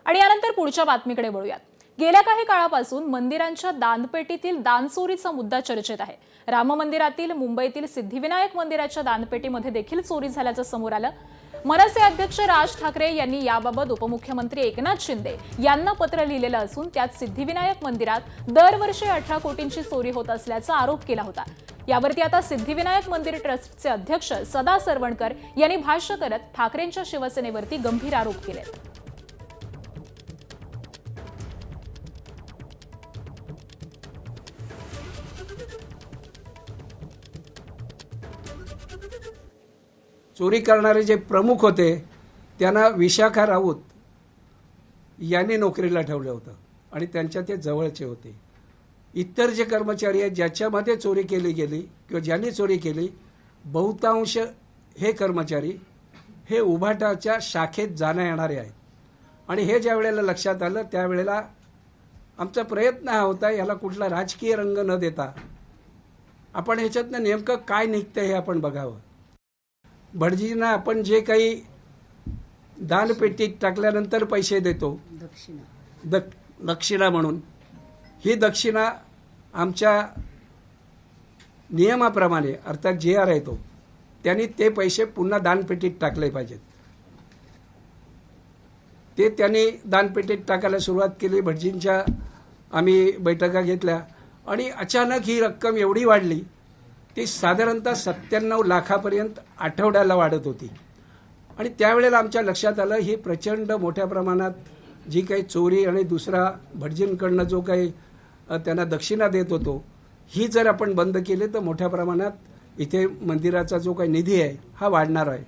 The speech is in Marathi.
आणि यानंतर पुढच्या बातमीकडे वळूयात। गेल्या काही काळापासून मंदिरांच्या दानपेटीतील दानचोरीचा मुद्दा चर्चेत आहे। राम मंदिरातील मुंबईतील सिद्धिविनायक मंदिराच्या दानपेटीमध्ये देखील चोरी झाल्याचं समोर आलं। मनसे अध्यक्ष राज ठाकरे यांनी याबाबत उपमुख्यमंत्री एकनाथ शिंदे यांना पत्र लिहिलेलं असून त्यात सिद्धिविनायक मंदिरात दरवर्षी 18 कोटींची चोरी होत असल्याचा आरोप केला होता। यावरती आता सिद्धिविनायक मंदिर ट्रस्टचे अध्यक्ष सदा सरवणकर यांनी भाष्य करत ठाकरेंच्या शिवसेनेवरती गंभीर आरोप केले। चोरी करणारे जे प्रमुख होते त्यांना विशाखा राऊत यांनी नोकरीला ठेवलं होतं आणि त्यांच्या ते जवळचे होते। इतर जे कर्मचारी आहेत ज्याच्यामध्ये चोरी केली गेली किंवा ज्यांनी चोरी केली बहुतांश हे कर्मचारी हे उभाटाच्या शाखेत जाण्या येणारे आहेत। आणि हे ज्या वेळेला लक्षात आलं त्यावेळेला आमचा प्रयत्न हा होता याला कुठला राजकीय रंग न देता आपण ह्याच्यातनं नेमकं काय निघतं हे आपण बघावं। भटजींना आपण जे काही दानपेटीत टाकल्यानंतर पैसे देतो दक्षिणा म्हणून, ही दक्षिणा आमच्या नियमाप्रमाणे अर्थात JR आहे तो त्यांनी ते पैसे पुन्हा दानपेटीत टाकले पाहिजेत। ते त्यांनी दानपेटीत टाकायला सुरुवात केली। भटजींच्या आम्ही बैठका घेतल्या आणि अचानक ही रक्कम एवढी वाढली ती साधारणतः 97 लाखापर्यंत आठवड्याला वाढत होती। आणि त्यावेळेला आमच्या लक्षात आलं ही प्रचंड मोठ्या प्रमाणात जी काही चोरी आणि दुसरा भटजींकडनं जो काही त्यांना दक्षिणा देत होतो ही जर आपण बंद केली तर मोठ्या प्रमाणात इथे मंदिराचा जो काही निधी आहे हा वाढणार आहे।